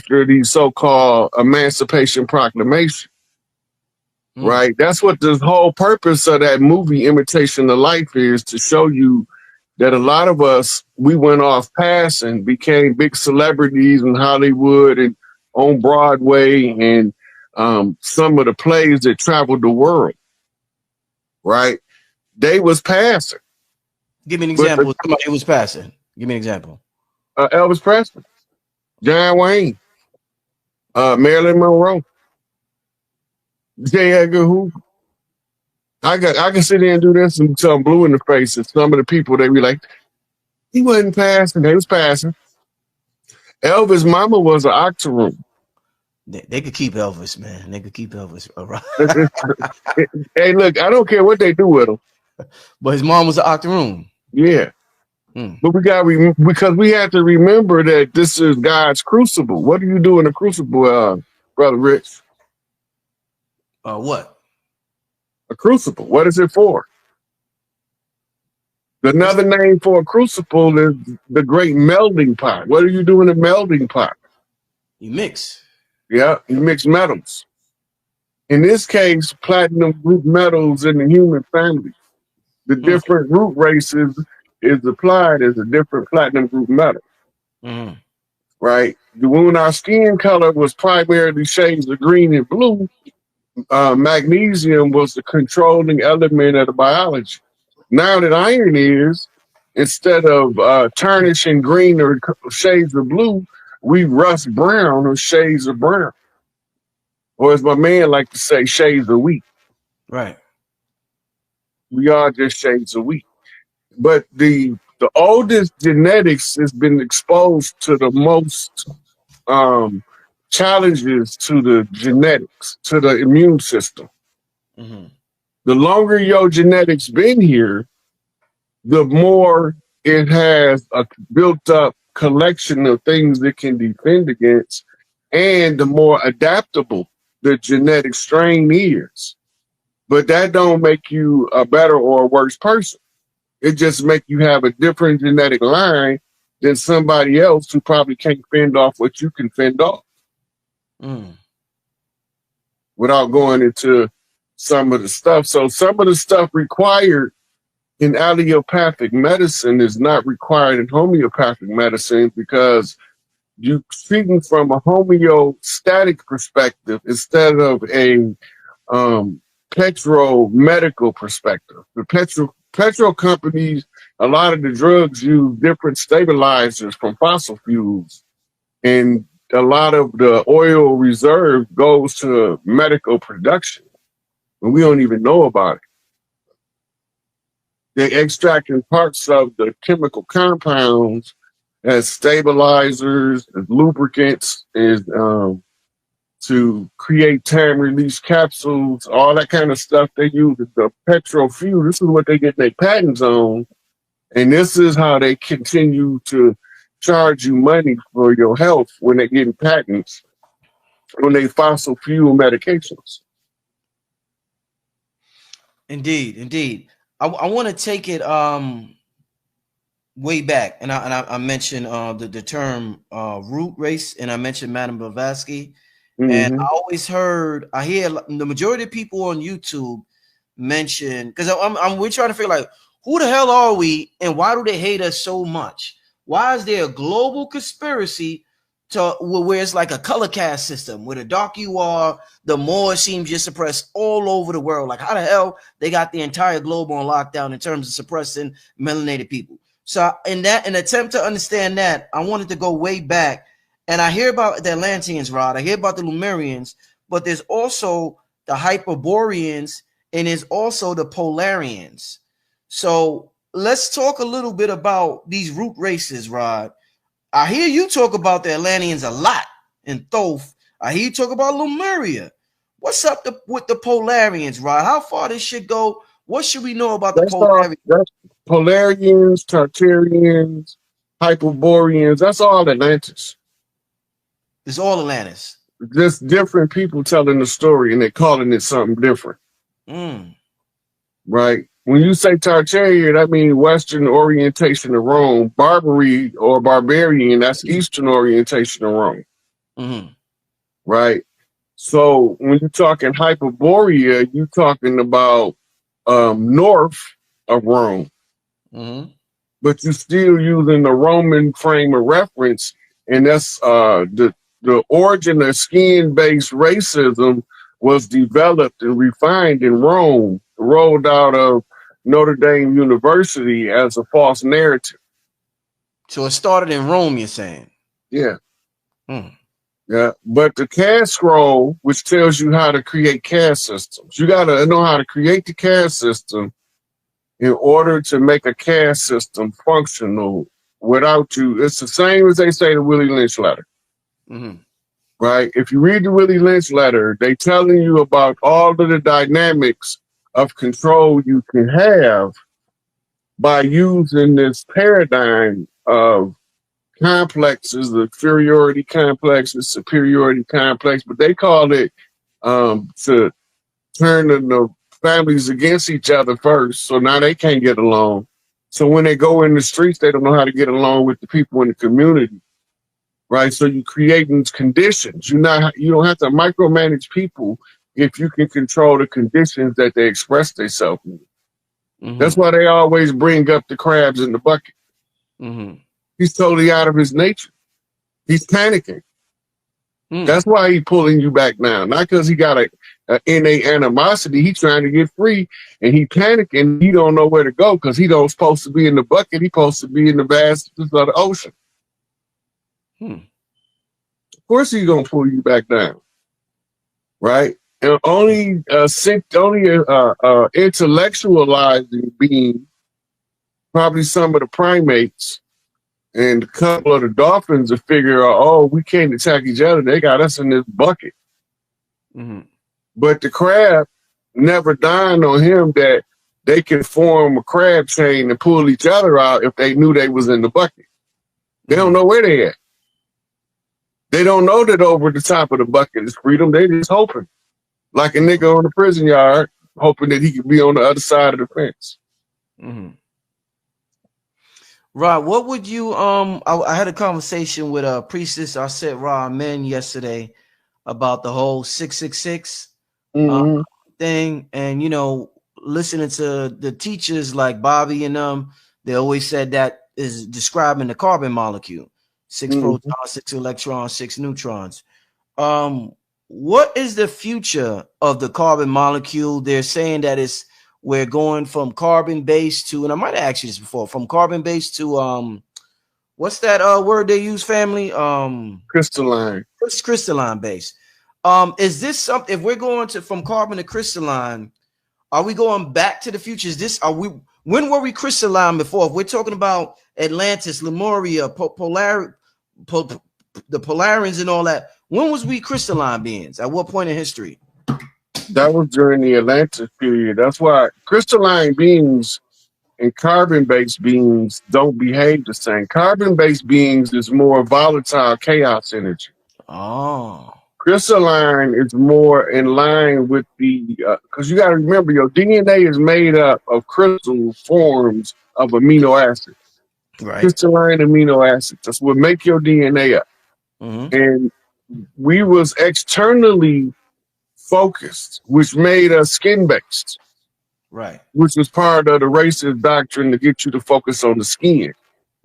after the so-called Emancipation Proclamation. Right? That's what the whole purpose of that movie, Imitation of Life, is, to show you that a lot of us, we went off path and became big celebrities in Hollywood and on Broadway and some of the plays that traveled the world. Right? They was passing. Give me an example. Somebody was passing. Give me an example. Elvis Presley, John Wayne, Marilyn Monroe, J. Edgar Hoover. I can sit there and do this until I'm blue in the face. And some of the people, they be like, he wasn't passing. They was passing. Elvis' mama was an octoroon. They could keep Elvis, man. They could keep Elvis. All right. Hey, look, I don't care what they do with him. But his mom was an octoroon. Yeah. But because we have to remember that this is God's crucible. What do you do in a crucible, Brother Rich? What? A crucible. What is it for? Another name for a crucible is the great melding pot. What do you do in a melding pot? You mix. Yeah, you mix metals. In this case, platinum group metals in the human family. The different root races is applied as a different platinum group metal. Right? When our skin color was primarily shades of green and blue, magnesium was the controlling element of the biology. Now that iron is, instead of tarnishing green or shades of blue, we rust brown or shades of brown. Or as my man like to say, shades of wheat. Right. We are just shades of wheat. But the oldest genetics has been exposed to the most challenges to the genetics, to the immune system. The longer your genetics been here, the more it has a built up collection of things it can defend against, and the more adaptable the genetic strain is. But that don't make you a better or a worse person. It just make you have a different genetic line than somebody else who probably can't fend off what you can fend off. Without going into some of the stuff. So some of the stuff required in allopathic medicine is not required in homeopathic medicine, because you treating from a homeostatic perspective instead of a petro-medical perspective. The petro companies, a lot of the drugs use different stabilizers from fossil fuels, and a lot of the oil reserve goes to medical production, and we don't even know about it. They're extracting parts of the chemical compounds as stabilizers, as lubricants, as to create time-release capsules, all that kind of stuff they use as the petro fuel. This is what they get their patents on, and this is how they continue to charge you money for your health when they're getting patents on their fossil fuel medications. Indeed, indeed. I want to take it way back, and I mentioned the term root race, and I mentioned Madame Blavatsky. And I always I hear the majority of people on YouTube mention, because we're trying to figure like, who the hell are we, and why do they hate us so much? Why is there a global conspiracy to where it's like a color cast system, where the darker you are, the more it seems you're suppressed all over the world? Like, how the hell they got the entire globe on lockdown in terms of suppressing melanated people? So in an attempt to understand that, I wanted to go way back. And I hear about the Atlanteans, Rod. I hear about the Lemurians, but there's also the Hyperboreans, and there's also the Polarians. So let's talk a little bit about these root races, Rod. I hear you talk about the Atlanteans a lot in Thoth. I hear you talk about Lemuria. What's up with the Polarians, Rod? How far this shit go? What should we know about the Polarians? Polarians, Tartarians, Hyperboreans, that's all Atlantis. It's all Atlantis. Just different people telling the story, and they're calling it something different. Right? When you say Tartarian, that means Western orientation of Rome. Barbary or barbarian, that's Eastern orientation of Rome. right? So when you're talking Hyperborea, you're talking about north of Rome, but you're still using the Roman frame of reference, and that's the origin of skin-based racism was developed and refined in Rome, rolled out of Notre Dame University as a false narrative. So it started in Rome, you're saying? Yeah. Yeah, but the caste scroll, which tells you how to create caste systems, you got to know how to create the caste system in order to make a caste system functional without you. It's the same as they say the Willie Lynch letter, right? If you read the Willie Lynch letter, they telling you about all of the dynamics of control you can have by using this paradigm of complexes, the inferiority complex, the superiority complex, but they call it to turn the families against each other first. So now they can't get along. So when they go in the streets, they don't know how to get along with the people in the community, right? So you creating conditions. You don't have to micromanage people if you can control the conditions that they express themselves in. That's why they always bring up the crabs in the bucket. He's totally out of his nature. He's panicking. That's why he's pulling you back now. Not because he got a innate animosity. He's trying to get free, and he panicking. He don't know where to go because he don't supposed to be in the bucket. He's supposed to be in the vastness of the ocean. Of course, he's gonna pull you back down, right? And only intellectualizing being, probably some of the primates and a couple of the dolphins, will figure out, oh, we can't attack each other. They got us in this bucket. But the crab never dawned on him that they can form a crab chain and pull each other out if they knew they was in the bucket. They don't know where they at. They don't know that over the top of the bucket is freedom. They just hoping, like a nigga on the prison yard, hoping that he could be on the other side of the fence. Right. What would you I had a conversation with a priestess, I said Ra Men yesterday, about the whole 666 thing, and listening to the teachers like Bobby and them, they always said that is describing the carbon molecule: 6 protons, 6 electrons, 6 neutrons. What is the future of the carbon molecule? They're saying that we're going from carbon based to, and I might have asked you this before, from carbon based to what's that word they use, family? Crystalline. Crystalline base. Is this something, if we're going from carbon to crystalline, are we going back to the future? When were we crystalline before? If we're talking about Atlantis, Lemuria, the Polarians and all that, when was we crystalline beings? At what point in history? That was during the Atlantis period. That's why crystalline beings and carbon-based beings don't behave the same. Carbon-based beings is more volatile chaos energy. Crystalline is more in line with the, because you got to remember, your DNA is made up of crystal forms of amino acids. Right. Crystalline amino acids. That's what make your DNA up. And we was externally focused, which made us skin-based. Right. Which was part of the racist doctrine to get you to focus on the skin.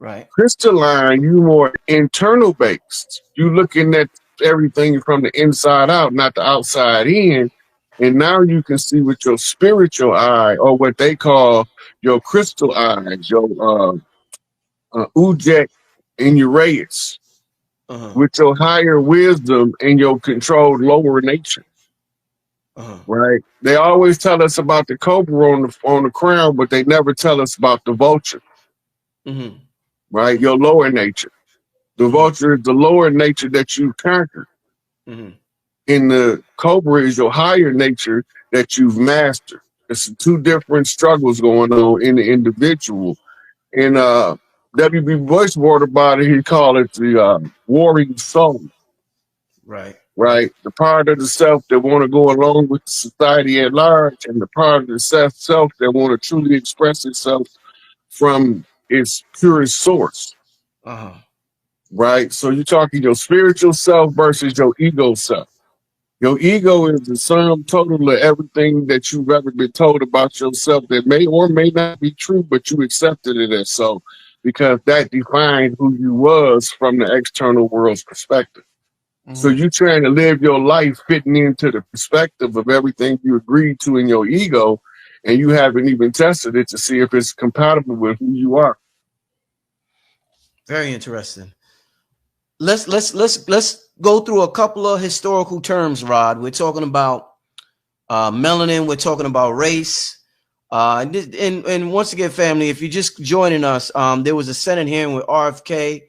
Right. Crystalline, you more internal based. You looking at everything from the inside out, not the outside in. And now you can see with your spiritual eye, or what they call your crystal eyes, your Ujek and Uraeus, with your higher wisdom and your controlled lower nature. Right. They always tell us about the cobra on the crown, but they never tell us about the vulture. Right. Your lower nature. The vulture is the lower nature that you conquered. And the cobra is your higher nature that you've mastered. It's two different struggles going on in the individual. And W.B. Bush wrote about it. He called it the warring soul. Right. Right. The part of the self that want to go along with society at large, and the part of the self that want to truly express itself from its purest source. right? So you're talking your spiritual self versus your ego self. Your ego is the sum total of everything that you've ever been told about yourself that may or may not be true, but you accepted it as so because that defined who you was from the external world's perspective. So you trying to live your life fitting into the perspective of everything you agreed to in your ego, and you haven't even tested it to see if it's compatible with who you are. Very interesting. Let's go through a couple of historical terms, Rod. We're talking about melanin. We're talking about race. And once again, family, if you're just joining us, there was a Senate hearing with RFK.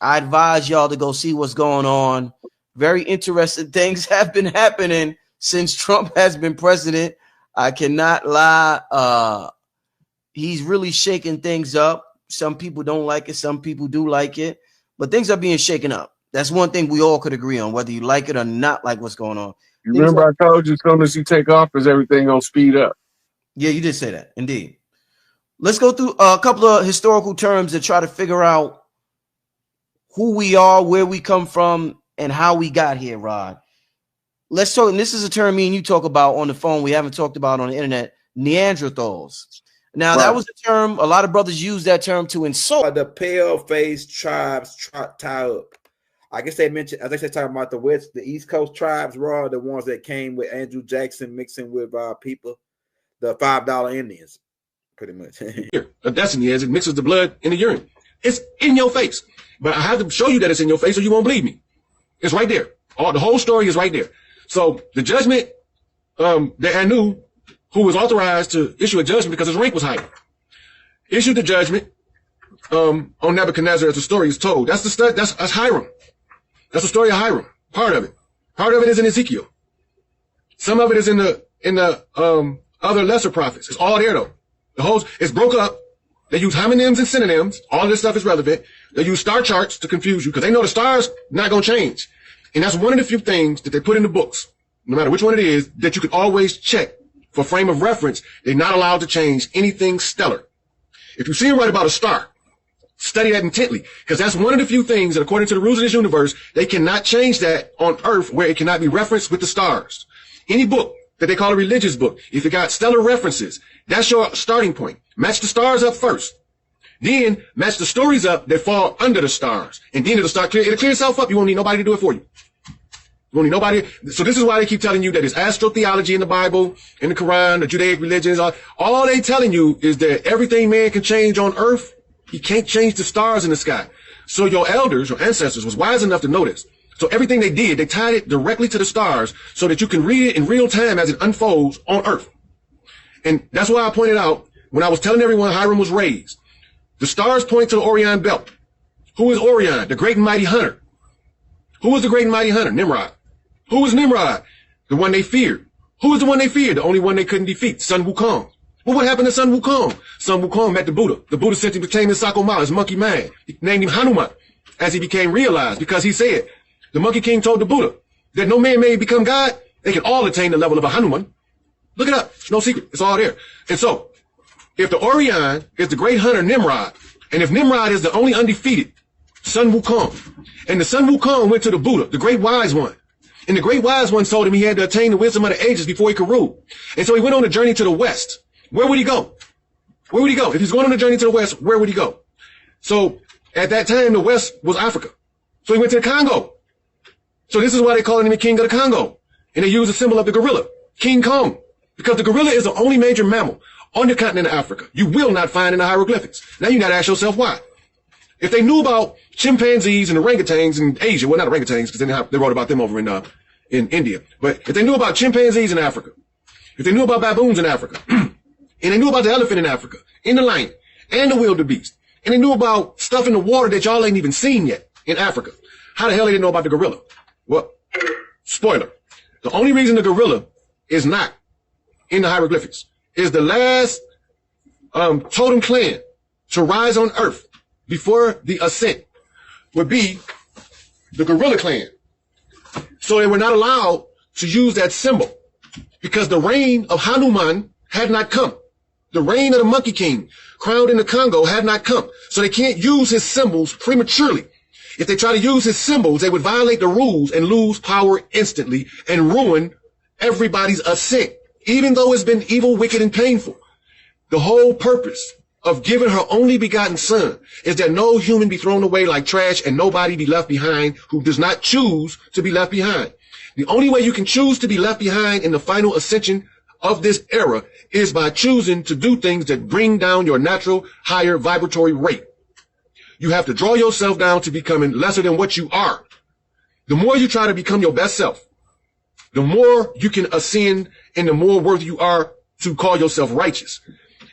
I advise y'all to go see what's going on. Very interesting things have been happening since Trump has been president. I cannot lie. He's really shaking things up. Some people don't like it. Some people do like it. But things are being shaken up. That's one thing we all could agree on, whether you like it or not like what's going on. You remember I told you as soon as you take office, everything gonna speed up. Yeah, you did say that. Indeed. Let's go through a couple of historical terms to try to figure out who we are, where we come from, and how we got here, Rod. Let's talk, and this is a term me and you talk about on the phone. We haven't talked about on the internet, Neanderthals. Now, that was a term, a lot of brothers use that term to insult. The pale-faced tribes tie up. I guess they mentioned, I think they're talking about the East Coast tribes, Raw, the ones that came with Andrew Jackson mixing with people, the $5 Indians, pretty much. Here, a destiny as it mixes the blood in the urine. It's in your face. But I have to show you that it's in your face or you won't believe me. It's right there. The whole story is right there. So the judgment that Anu, who was authorized to issue a judgment because his rank was higher, issued the judgment on Nebuchadnezzar as the story is told. That's Hiram. That's the story of Hiram. Part of it. Part of it is in Ezekiel. Some of it is in the other lesser prophets. It's all there though. The whole it's broke up. They use homonyms and synonyms. All of this stuff is relevant. They use star charts to confuse you because they know the stars not going to change. And that's one of the few things that they put in the books, no matter which one it is, that you can always check for frame of reference. They're not allowed to change anything stellar. If you see them write about a star, study that intently, because that's one of the few things that, according to the rules of this universe, they cannot change that on Earth where it cannot be referenced with the stars. Any book that they call a religious book, if it got stellar references, that's your starting point. Match the stars up first. Then match the stories up that fall under the stars. And then it'll clear itself up. You won't need nobody to do it for you. You won't need nobody. So this is why they keep telling you that it's astrotheology in the Bible, in the Quran, the Judaic religions. All they telling you is that everything man can change on Earth, he can't change the stars in the sky. So your elders, your ancestors, was wise enough to know this. So everything they did, they tied it directly to the stars so that you can read it in real time as it unfolds on Earth. And that's why I pointed out when I was telling everyone Hiram was raised. The stars point to the Orion belt. Who is Orion? The great and mighty hunter. Who was the great and mighty hunter? Nimrod. Who was Nimrod? The one they feared. Who was the one they feared? The only one they couldn't defeat, Sun Wukong. Well, what happened to Sun Wukong? Sun Wukong met the Buddha. The Buddha sent him to tame his Sakoma, his monkey man. He named him Hanuman as he became realized because he said, the Monkey King told the Buddha that no man may become God. They can all attain the level of a Hanuman. Look it up. It's no secret. It's all there. And so, if the Orion is the great hunter Nimrod, and if Nimrod is the only undefeated Sun Wukong, and the Sun Wukong went to the Buddha, the great wise one, and the great wise one told him he had to attain the wisdom of the ages before he could rule. And so he went on a journey to the west. Where would he go? Where would he go? If he's going on a journey to the west, where would he go? So at that time, the west was Africa. So he went to the Congo. So this is why they call him the King of the Congo. And they use a symbol of the gorilla, King Kong, because the gorilla is the only major mammal on the continent of Africa you will not find in the hieroglyphics. Now you got to ask yourself why. If they knew about chimpanzees and orangutans in Asia, well, not orangutans, because they wrote about them over in India. But if they knew about chimpanzees in Africa, if they knew about baboons in Africa, and they knew about the elephant in Africa, and the lion, and the wildebeest, and they knew about stuff in the water that y'all ain't even seen yet in Africa, how the hell they didn't know about the gorilla? Well, spoiler. The only reason the gorilla is not in the hieroglyphics is the last totem clan to rise on Earth before the ascent would be the gorilla clan. So they were not allowed to use that symbol because the reign of Hanuman had not come. The reign of the Monkey King, crowned in the Congo, had not come. So they can't use his symbols prematurely. If they try to use his symbols, they would violate the rules and lose power instantly and ruin everybody's ascent, even though it's been evil, wicked, and painful. The whole purpose of giving her only begotten son is that no human be thrown away like trash and nobody be left behind who does not choose to be left behind. The only way you can choose to be left behind in the final ascension of this era is by choosing to do things that bring down your natural higher vibratory rate. You have to draw yourself down to becoming lesser than what you are. The more you try to become your best self, the more you can ascend and the more worthy you are to call yourself righteous.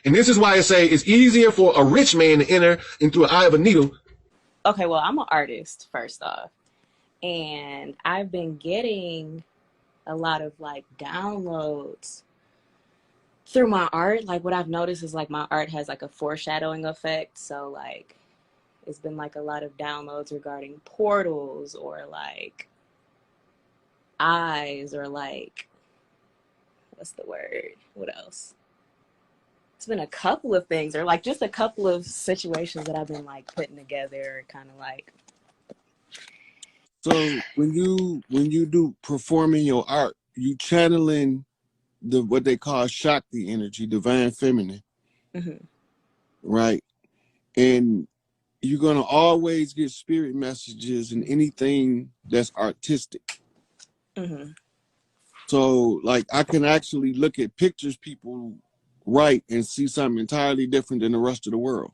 And this is why I say it's easier for a rich man to enter into an eye of a needle. Okay, well, I'm an artist, first off. And I've been getting a lot of like downloads through my art. Like what I've noticed is like my art has like a foreshadowing effect. So like it's been like a lot of downloads regarding portals or like eyes or like, what's the word? What else? It's been a couple of things or like just a couple of situations that I've been like putting together kind of like. So when you do performing your art, you channeling the what they call Shakti energy, divine feminine, right? And you're gonna always get spirit messages in anything that's artistic. So like I can actually look at pictures people write and see something entirely different than the rest of the world.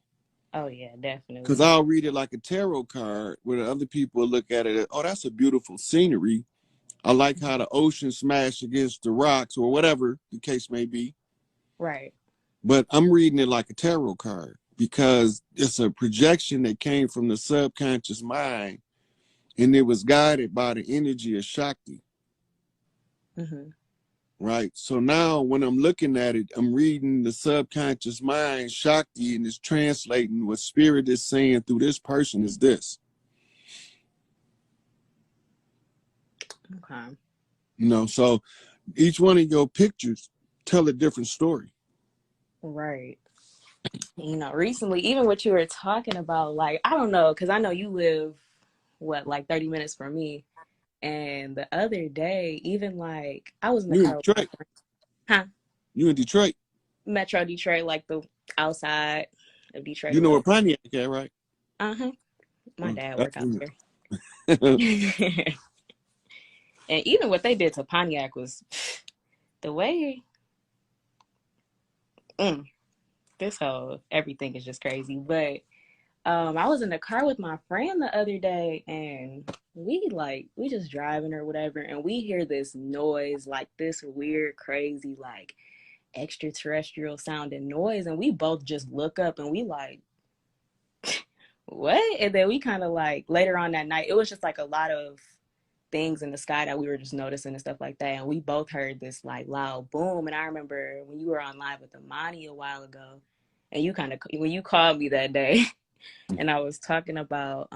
Oh yeah, definitely. Because I'll read it like a tarot card where other people look at it, oh, that's a beautiful scenery. I like how the ocean smashed against the rocks or whatever the case may be. Right. But I'm reading it like a tarot card because it's a projection that came from the subconscious mind and it was guided by the energy of Shakti. Right. So now when I'm looking at it, I'm reading the subconscious mind, Shakti, and it's translating what spirit is saying through this person is this. Okay. You know, so each one of your pictures tell a different story. Right. You know, recently, even what you were talking about, like, I don't know, because I know you live, what, like 30 minutes from me. And the other day, even like, I was in the car. Detroit? Huh? You in Detroit? Metro Detroit, like the outside of Detroit. You know where Pontiac at, right? Uh-huh. My dad worked out there. And even what they did to Pontiac was the way this whole everything is just crazy. But I was in the car with my friend the other day and we just driving or whatever, and we hear this noise, like this weird, crazy, like extraterrestrial sounding noise, and we both just look up and we like, what? And then we kind of like later on that night, it was just like a lot of things in the sky that we were just noticing and stuff like that, and we both heard this like loud boom. And I remember when you were on live with Amani a while ago, and you kind of, when you called me that day and I was talking about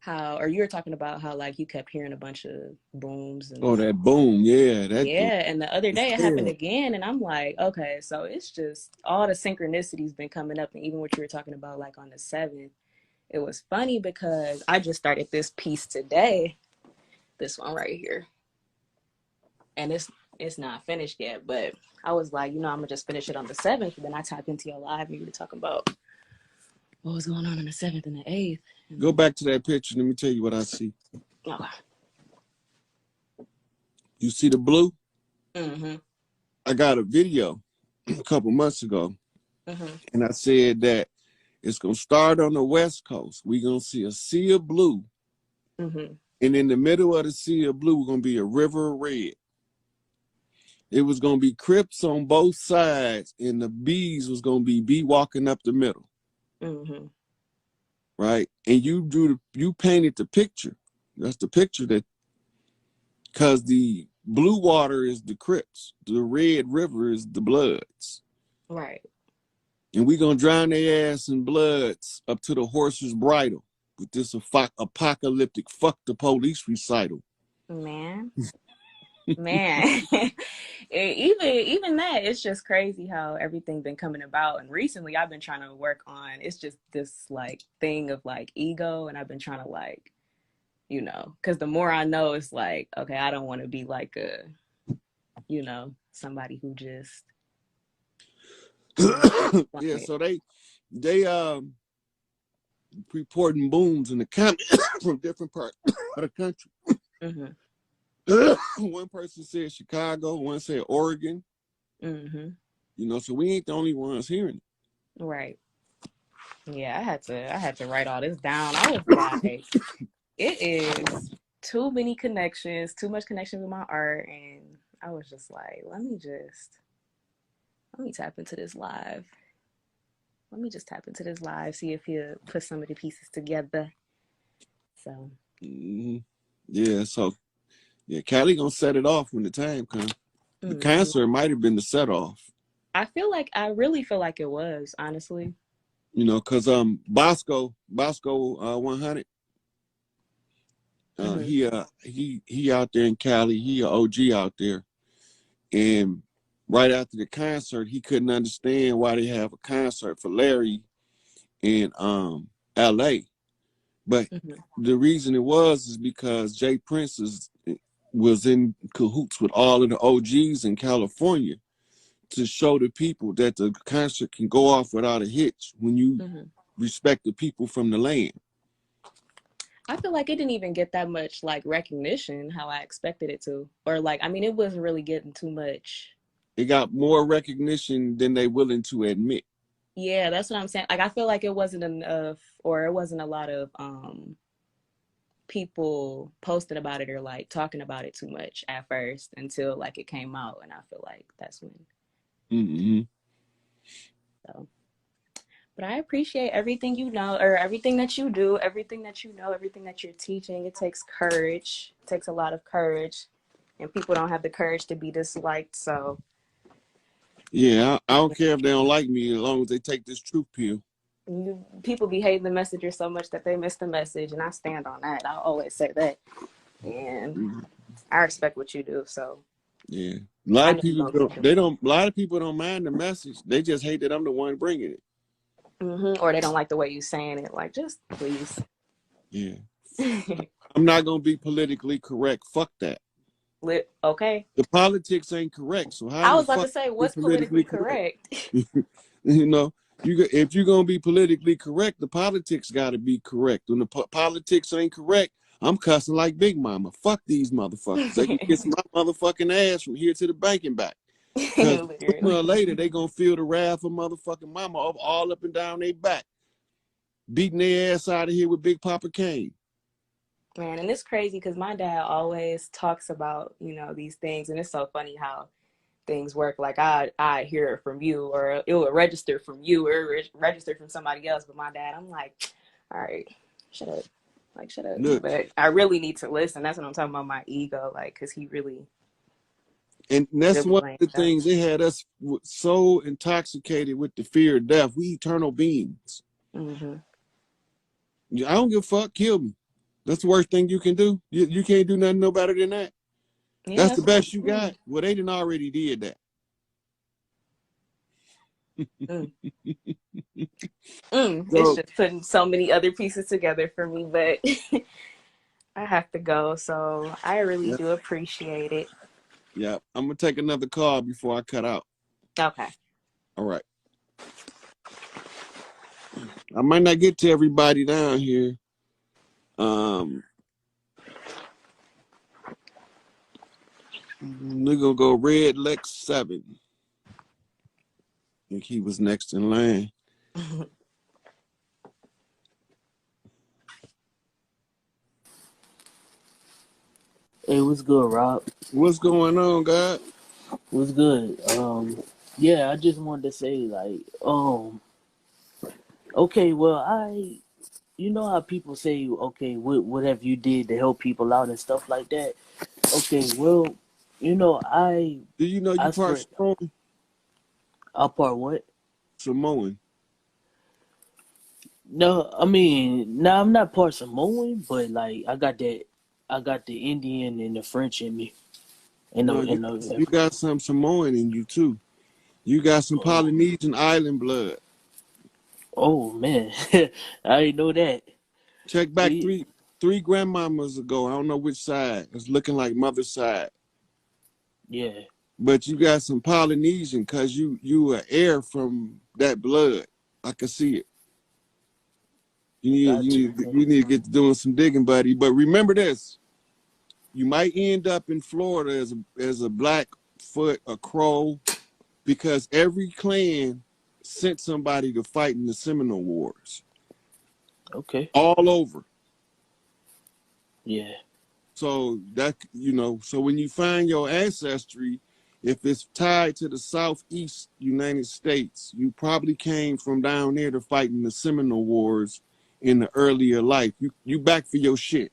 you were talking about how like you kept hearing a bunch of booms and that boom, yeah. And the other day it happened again, and I'm like, okay, so it's just all the synchronicities been coming up. And even what you were talking about like on the 7th, it was funny because I just started this piece today, this one right here, and it's not finished yet, but I was like, you know, I'm gonna just finish it on the 7th. And then I tapped into your live and you were talking about what was going on the 7th and the 8th. Go back to that picture. Let me tell you what I see. Okay. You see the blue? Mm-hmm. I got a video a couple months ago, and I said that it's going to start on the West Coast. We're going to see a sea of blue, and in the middle of the sea of blue, we're going to be a river of red. It was going to be Crips on both sides, and the bees was going to be bee walking up the middle. Right? And you painted the picture. That's the picture that, because the blue water is the Crips, the red river is the Bloods. Right. And we gonna drown their ass in bloods up to the horse's bridle with this apocalyptic fuck the police recital. Man. Man, even that, it's just crazy how everything been coming about. And recently I've been trying to work on, it's just this like thing of like ego, and I've been trying to like, you know, because the more I know, it's like, okay, I don't want to be like a, you know, somebody who just yeah, so they reporting booms in the comments from different parts of the country. One person said Chicago, one said Oregon. You know, so we ain't the only ones hearing it. Right. Yeah, I had to write all this down. I was like, it is too many connections, too much connection with my art, and I was just like, let me tap into this live. Let me just tap into this live, see if he'll put some of the pieces together. So yeah, so yeah, Cali gonna set it off when the time comes. The concert might have been the set off. I really feel like it was, honestly. You know, cause Bosco 100. He out there in Cali. He a OG out there, and right after the concert, he couldn't understand why they have a concert for Larry in L.A. But the reason it was is because Jay Prince was in cahoots with all of the OGs in California to show the people that the concert can go off without a hitch when you respect the people from the land. I feel like it didn't even get that much like recognition how I expected it to. Or like, I mean, it wasn't really getting too much. It got more recognition than they willing to admit. Yeah, that's what I'm saying. Like, I feel like it wasn't enough, or it wasn't a lot of people posting about it or like talking about it too much at first until like it came out. And I feel like that's when. So. But I appreciate everything you know, or everything that you do, everything that you know, everything that you're teaching. It takes courage. It takes a lot of courage. And people don't have the courage to be disliked. So, yeah, I don't care if they don't like me as long as they take this truth pill. People be hating the messenger so much that they miss the message. And I stand on that. I always say that. And I respect what you do. So, yeah. A lot of people don't mind the message. They just hate that I'm the one bringing it. Or they don't like the way you saying it. Like, just please. Yeah. I'm not going to be politically correct. Fuck that. Okay. The politics ain't correct. So how I was about to say, what's politically correct? You know, if you're going to be politically correct, the politics got to be correct. When the politics ain't correct, I'm cussing like Big Mama. Fuck these motherfuckers. They can kiss my motherfucking ass from here to the bank and back. Because sooner or later, they going to feel the wrath of motherfucking mama all up and down their back. Beating their ass out of here with Big Papa Kane. Man, and it's crazy because my dad always talks about, you know, these things. And it's so funny how things work. Like I hear it from you, or it will register from you, or register from somebody else. But my dad, I'm like, all right, shut up. Like, shut up. Look, but I really need to listen. That's what I'm talking about, my ego. Like, because he really... And that's one of the things. They had us so intoxicated with the fear of death. We eternal beings. I don't give a fuck. Kill me. That's the worst thing you can do. You can't do nothing no better than that. Yeah, that's the best you got. Well, they done already did that. It's just putting so many other pieces together for me, but I have to go. So I really do appreciate it. Yeah, I'm going to take another call before I cut out. Okay. All right. I might not get to everybody down here. We're going to go Red Lex 7. I think he was next in line. Hey, what's good, Rob? What's going on, God? What's good? Yeah, I just wanted to say, like, okay, well, you know how people say, okay, whatever you did to help people out and stuff like that. Okay, well, you know, do you know you part Samoan? I part what? Samoan. No, I mean, no, I'm not part Samoan, but like, I got the Indian and the French in me. And No, you got some Samoan in you too. You got some Polynesian island blood. oh man, I didn't know that. Check back See, three grandmamas ago. I don't know which side. It's looking like mother's side. yeah, But you got some Polynesian because you are heir from that blood. I can see it. got you. You need to get to doing some digging, buddy. But remember this: you might end up in Florida as a Blackfoot, a Crow, because every clan sent somebody to fight in the Seminole Wars. Okay. All over. Yeah. So that so when you find your ancestry, if it's tied to the Southeast United States, you probably came from down there to fight in the Seminole Wars in the earlier life. You back for your shit.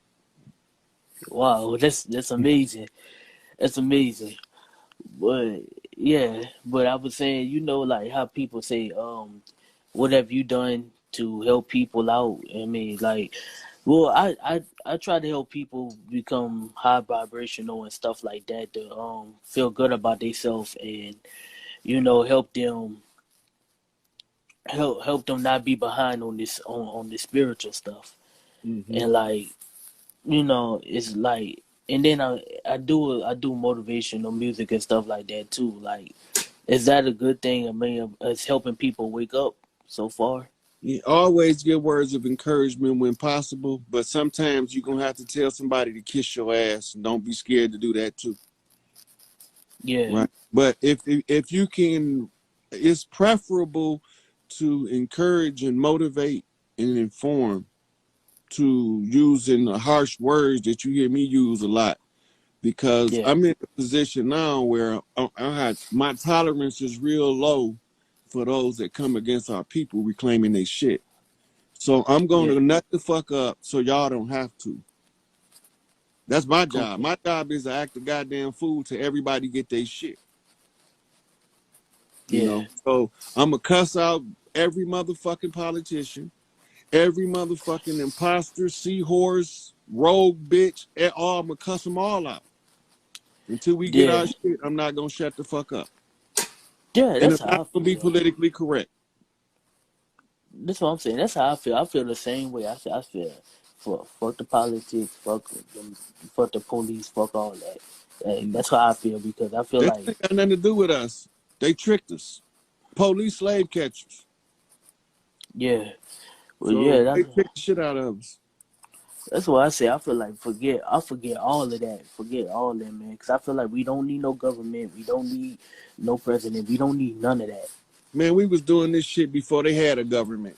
Wow, that's amazing. That's amazing. But yeah, but I was saying, like how people say, what have you done to help people out? I mean, like, well, I try to help people become high vibrational and stuff like that to feel good about themselves and help them not be behind on this on the spiritual stuff. Mm-hmm. And like, it's like, and then I do motivational music and stuff like that too. Like, is that a good thing? I mean, it's helping people wake up so far. You always give words of encouragement when possible, but sometimes you're gonna have to tell somebody to kiss your ass, and don't be scared to do that too. Yeah. Right. But if you can, it's preferable to encourage and motivate and inform to using the harsh words that you hear me use a lot, because Yeah. I'm in a position now where my tolerance is real low for those that come against our people reclaiming their shit. So I'm going to nut the fuck up so y'all don't have to. That's my job. My job is to act a goddamn fool to everybody get their shit. You know? So I'm going to cuss out every motherfucking politician, every motherfucking imposter, seahorse, rogue bitch, I'm going to cuss them all out. Until we get our shit, I'm not going to shut the fuck up. Yeah, And that's it's how not I feel. going to be politically correct. That's what I'm saying. That's how I feel. I feel the same way. I feel fuck the politics, fuck them, fuck the police, fuck all that. That's how I feel, because I feel That like ain't got nothing to do with us. They tricked us. Police slave catchers. yeah. Well, So yeah, they tricked the shit out of us. that's what I say. I feel like I forget all of that. Forget all that, man. Because I feel like we don't need no government. We don't need no president. We don't need none of that. Man, we was doing this shit before they had a government.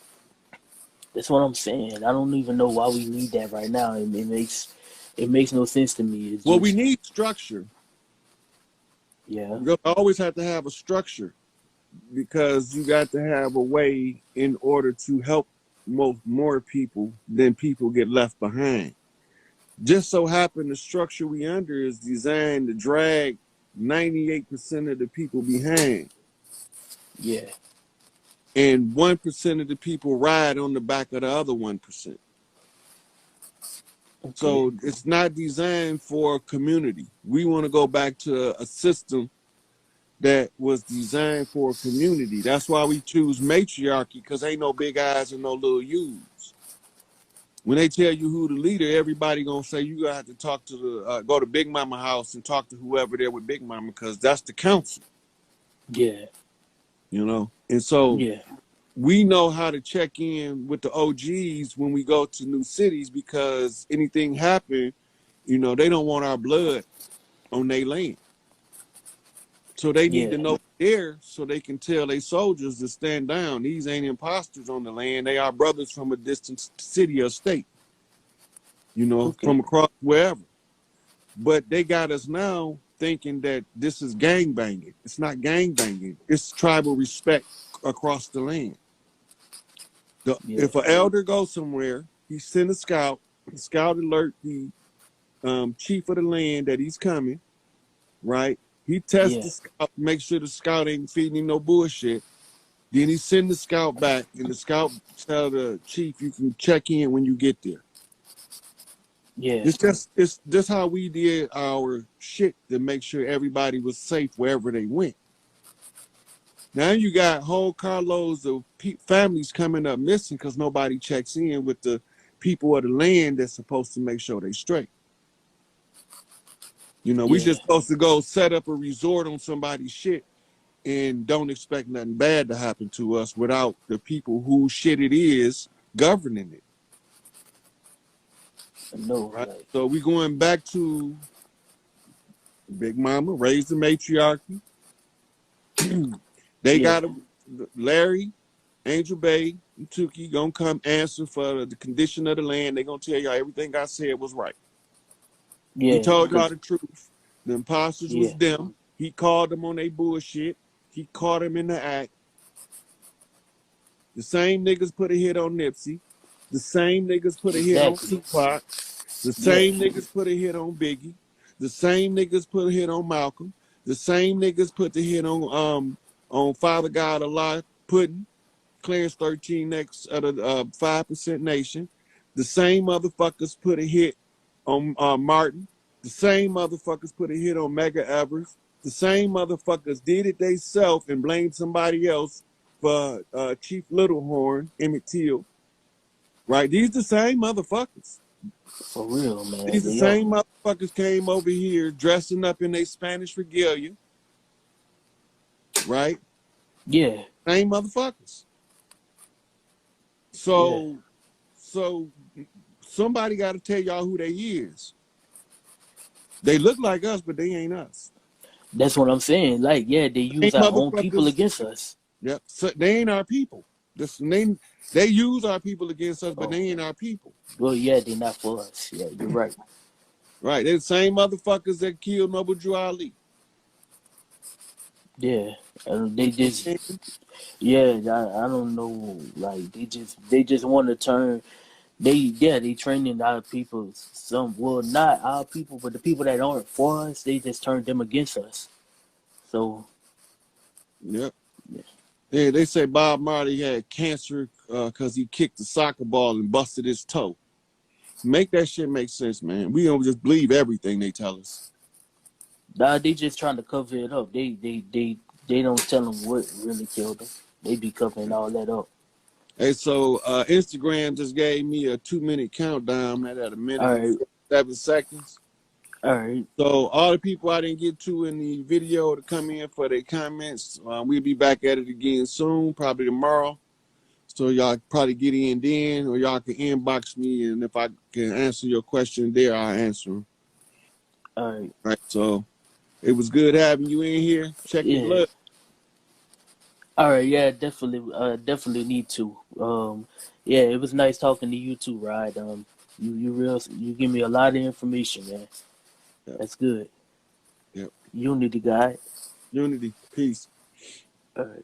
That's what I'm saying. I don't even know why we need that right now. It makes no sense to me. We need structure. Yeah. You always have to have a structure, because you got to have a way in order to help more people than people get left behind. Just so happen the structure we under is designed to drag 98% of the people behind. Yeah. And 1% of the people ride on the back of the other 1%. Okay. So it's not designed for a community. We want to go back to a system that was designed for a community. That's why we choose matriarchy, because ain't no big eyes and no little U's. When they tell you who the leader, everybody gonna say you gotta have to talk to the go to Big Mama house and talk to whoever there with Big Mama, because that's the council. Yeah. You know, and so we know how to check in with the OGs when we go to new cities, because anything happen, they don't want our blood on their land. So they need to know there so they can tell their soldiers to stand down. These ain't imposters on the land. They are brothers from a distant city or state, from across wherever. But they got us now thinking that this is gang banging. It's not gang banging. It's tribal respect across the land. If an elder goes somewhere, he send a scout. The scout alert the chief of the land that he's coming, right? He tests the scout, make sure the scout ain't feeding him no bullshit. Then he send the scout back, and the scout tell the chief, you can check in when you get there. Yeah. It's just how we did our shit to make sure everybody was safe wherever they went. Now you got whole carloads of families coming up missing because nobody checks in with the people of the land that's supposed to make sure they straight. You know, we just supposed to go set up a resort on somebody's shit and don't expect nothing bad to happen to us without the people whose shit it is governing it. No, right? like, So we going back to Big Mama, raise the matriarchy. They got Larry, Angel Bay, and Tukey gonna come answer for the condition of the land. They gonna tell y'all everything I said was right. He told y'all the truth. The imposters was them. He called them on their bullshit. He caught them in the act. The same niggas put a hit on Nipsey. The same niggas put a hit on Tupac. The same niggas put a hit on Biggie. The same niggas put a hit on Malcolm. The same niggas put the hit on Father God Allah Puddin', Clarence 13 next at a 5% Nation. The same motherfuckers put a hit on Martin. The same motherfuckers put a hit on Mega Evers. The same motherfuckers did it theyself and blamed somebody else for Chief Littlehorn, Emmett Till. Right? These the same motherfuckers. For real, man. These the same motherfuckers came over here dressing up in their Spanish regalia. Right? Yeah. Same motherfuckers. So somebody got to tell y'all who they is. They look like us, but they ain't us. That's what I'm saying. Like, yeah, they use our own people against us. Yep. So they ain't our people. They use our people against us, but they ain't our people. Well, yeah, they're not for us. Yeah, you're right. Right. They're the same motherfuckers that killed Noble Drew Ali. Yeah. They just, I don't know. Like, they just want to turn, they training our people, not our people, but the people that aren't for us, they just turned them against us. So. Yep. Yeah, they say Bob Marley had cancer because he kicked the soccer ball and busted his toe. Make that shit make sense, man. We don't just believe everything they tell us. Nah, they just trying to cover it up. They don't tell them what really killed them. They be covering all that up. Hey, so Instagram just gave me a 2-minute countdown at a minute and 7 seconds. All right. So all the people I didn't get to in the video to come in for their comments, we'll be back at it again soon, probably tomorrow. So y'all probably get in then, or y'all can inbox me, and if I can answer your question there, I'll answer them. All right. So it was good having you in here. Check your blood. All right, yeah, definitely need to. Yeah, it was nice talking to you too, Rod. You give me a lot of information, man. Yep. That's good. Yep. Unity, guy. Unity. Peace. All right.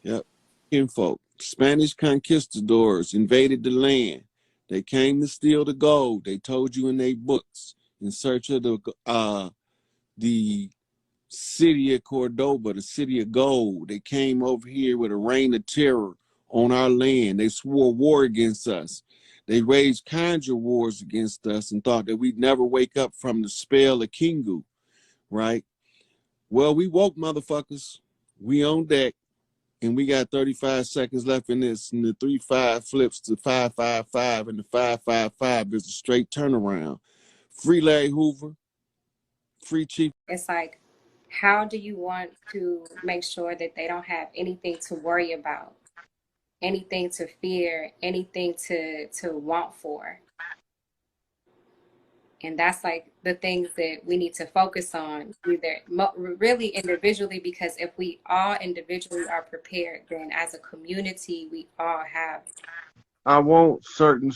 Yep. Info. Spanish conquistadors invaded the land. They came to steal the gold. They told you in their books in search of the city of Cordoba, the city of gold. They came over here with a reign of terror on our land. They swore war against us. They waged conjure wars against us and thought that we'd never wake up from the spell of Kingu, right? Well, we woke, motherfuckers. We on deck, and we got 35 seconds left in this, and the 3-5 flips to 5-5-5, and the 5-5-5 is a straight turnaround. Free Larry Hoover. Free Chief. It's like, how do you want to make sure that they don't have anything to worry about, anything to fear, anything to want for? And that's like the things that we need to focus on, either really individually, because if we all individually are prepared, then as a community, we all have. I want certain